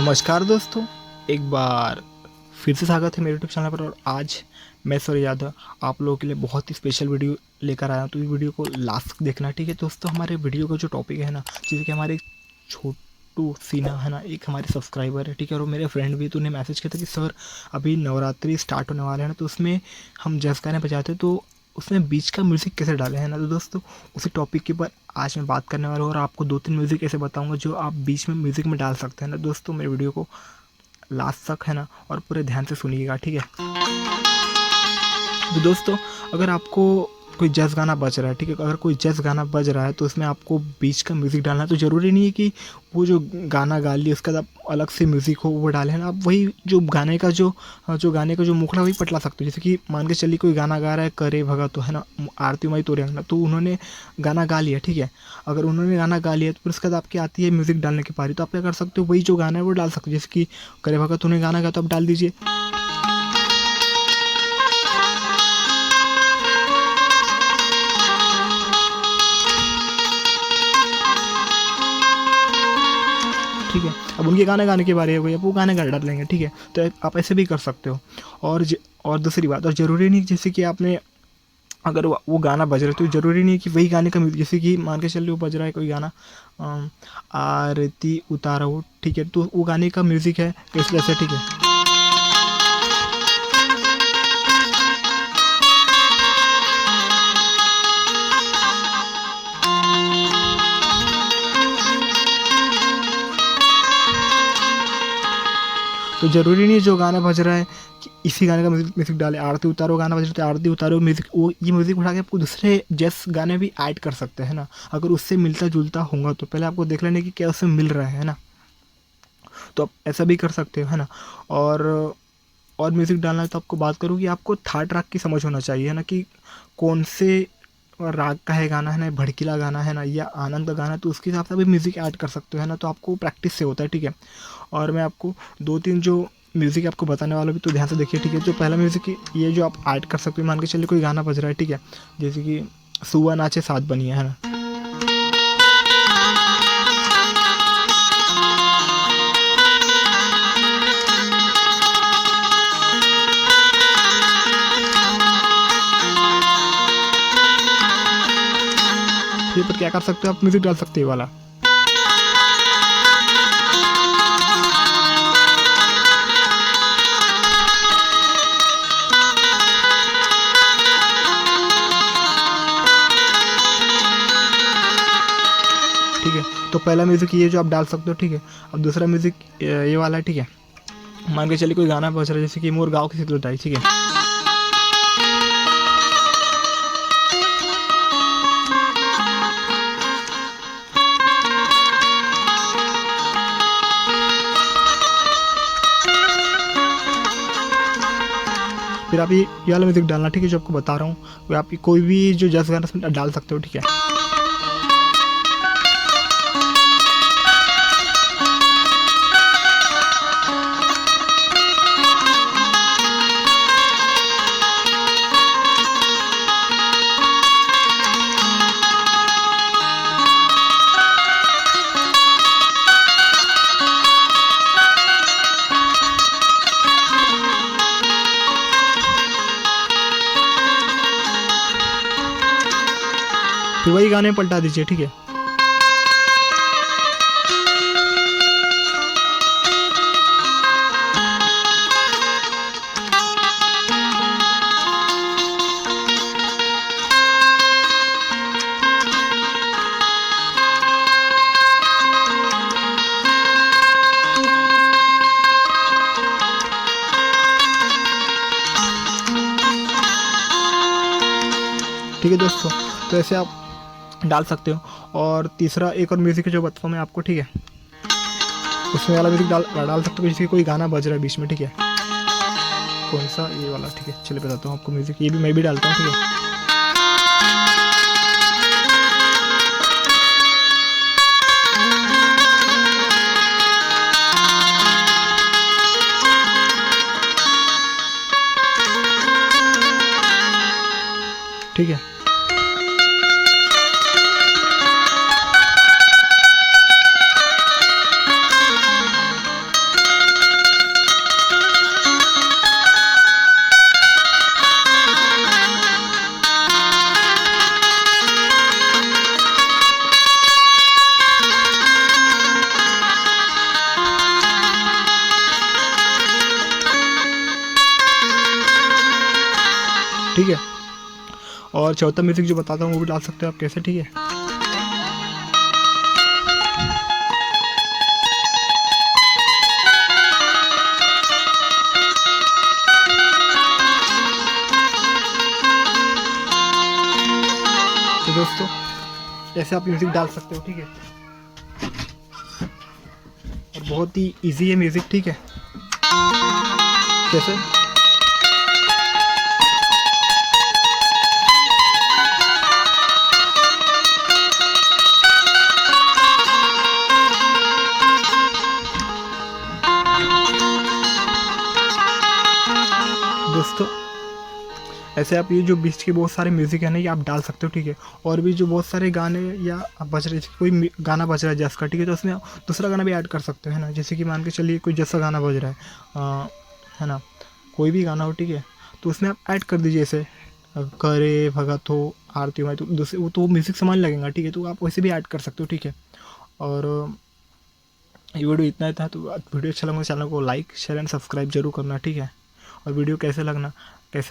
नमस्कार दोस्तों, एक बार फिर से स्वागत है मेरे यूट्यूब चैनल पर। और आज मैं सौर्य यादव आप लोगों के लिए बहुत ही स्पेशल वीडियो लेकर आया हूँ, तो इस वीडियो को लास्ट तक देखना, ठीक है दोस्तों। हमारे वीडियो का जो टॉपिक है ना, जैसे कि हमारे छोटू सीना है ना, एक हमारे सब्सक्राइबर है, ठीक है, और मेरे फ्रेंड भी, तो उन्हें मैसेज किया था कि सर अभी नवरात्रि स्टार्ट होने वाले हैं ना, तो उसमें हम जस गाने बजाते, तो उसमें बीच का म्यूज़िक कैसे डालें, है ना। तो दोस्तों उसी टॉपिक के ऊपर आज मैं बात करने वाला हूँ, और आपको 2-3 म्यूज़िक ऐसे बताऊंगा जो आप बीच में म्यूज़िक में डाल सकते हैं ना। दोस्तों मेरे वीडियो को लास्ट तक है ना, और पूरे ध्यान से सुनिएगा, ठीक है। तो दोस्तों अगर आपको कोई जैज़ गाना बज रहा है, ठीक है, अगर कोई जैज़ गाना बज रहा है तो उसमें आपको बीच का म्यूज़िक डालना है। तो ज़रूरी नहीं है कि वो जो गाना गा लिए उसके बाद आप अलग से म्यूज़िक हो वो डालें ना। आप वही जो गाने का जो मुखड़ा वही पटला सकते हो। जैसे कि मान के चलिए कोई गाना गा रहा है, करे भगत तो है ना, आरती माई तोरे अंगना, तो उन्होंने गाना गा लिया, ठीक है। अगर उन्होंने गाना गा लिया तो फिर उसके बाद आपकी आती है म्यूज़िक डालने की पारी, तो आप क्या कर सकते हो, वही जो गाना है वो डाल सकते हो। जैसे कि करे भगत उन्होंने गाना गाया तो आप डाल दीजिए। ठीक है, अब उनके गाने गाने की बारी हो गई, अब वो गाने गा डाल लेंगे, ठीक है। तो आप ऐसे भी कर सकते हो। और दूसरी बात, और ज़रूरी नहीं जैसे कि आपने अगर वो गाना बज रहा है तो ज़रूरी नहीं कि वही गाने का म्यूजिक, जैसे कि मान के चलिए वो बज रहा है कोई गाना, आरती उतारो, ठीक है, तो वो गाने का म्यूज़िक है इस वजह से, ठीक है। तो ज़रूरी नहीं जो गाना बज रहा है कि इसी गाने का म्यूज़िक डाले। आरती उतारो गाना बज रहा है तो आरती उतारो म्यूज़िक, वो ये म्यूज़िक उठा के आपको दूसरे जैस गाने भी ऐड कर सकते हैं ना। अगर उससे मिलता जुलता होगा तो पहले आपको देख लेने की क्या उससे मिल रहा है ना, तो आप ऐसा भी कर सकते हो, है ना। और म्यूज़िक डालना है तो आपको बात करूँ कि आपको थर्ड राग की समझ होना चाहिए, है ना, कि कौन से राग का है गाना, है ना, भड़कीला गाना है ना या आनंद का गाना है, तो उसके हिसाब से भी म्यूज़िक ऐड कर सकते हो, है ना। तो आपको प्रैक्टिस से होता है, ठीक है। और मैं आपको 2-3 जो म्यूज़िक आपको बताने वाला भी, तो ध्यान से देखिए, ठीक है। जो पहला म्यूज़िक ये जो आप ऐड कर सकते हो, मान के चलिए कोई गाना बज रहा है, ठीक है, जैसे कि सुआ नाचे साथ बनिए, है ना। फिर पर क्या कर सकते हो, आप म्यूज़िक डाल सकते हो ये वाला। ठीक है, तो पहला म्यूज़िक ये जो आप डाल सकते हो, ठीक है। अब दूसरा म्यूज़िक ये वाला है, ठीक है। मान के चलिए कोई गाना बज रहा है, जैसे कि मोर गाँव की शीतलताई, ठीक है। फिर आप ये वाला म्यूज़िक डालना, ठीक है, जो आपको बता रहा हूँ। वो आप कोई भी जो जैज़ गाना उसमें डाल सकते हो, ठीक है। फिर वही गाने पलटा दीजिए, ठीक है। ठीक है दोस्तों, तो ऐसे आप डाल सकते हो। और तीसरा एक और म्यूज़िक है जो बताता हूँ मैं आपको, ठीक है। उसमें वाला म्यूज़िक डाल सकते हो, जैसे कोई गाना बज रहा है बीच में, ठीक है। कौन सा, ये वाला, ठीक है। चलिए बताता हूँ आपको म्यूज़िक, ये भी मैं भी डालता हूँ, ठीक है। ठीक है, ठीक है। और चौथा म्यूज़िक जो बताता हूँ वो भी डाल सकते हो आप कैसे, ठीक है। तो दोस्तों ऐसे आप म्यूज़िक डाल सकते हो, ठीक है। और बहुत ही इजी है म्यूज़िक, ठीक है। कैसे, दोस्तों ऐसे आप ये जो बीच के बहुत सारे म्यूज़िक है ना ये आप डाल सकते हो, ठीक है। और भी जो बहुत सारे गाने या बज रहे, कोई गाना बज रहा है जैस का, ठीक है, तो उसमें दूसरा गाना भी ऐड कर सकते हो, है ना। जैसे कि मान के चलिए कोई जैसा गाना बज रहा है ना, कोई भी गाना हो, ठीक है, तो उसमें आप ऐड कर दीजिए ऐसे करे भगत हो आरती हो, तो दूसरे वो तो म्यूज़िक समझ लगेगा, ठीक है, तो आप वैसे भी ऐड कर सकते हो, ठीक है। और ये वीडियो इतना ही था, तो वीडियो अच्छा लगा चैनल को लाइक शेयर एंड सब्सक्राइब जरूर करना, ठीक है। और वीडियो कैसे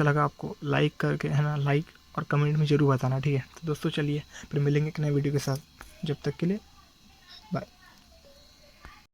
लगा आपको लाइक करके, है ना, लाइक और कमेंट में ज़रूर बताना, ठीक है। तो दोस्तों चलिए फिर मिलेंगे एक नए वीडियो के साथ, जब तक के लिए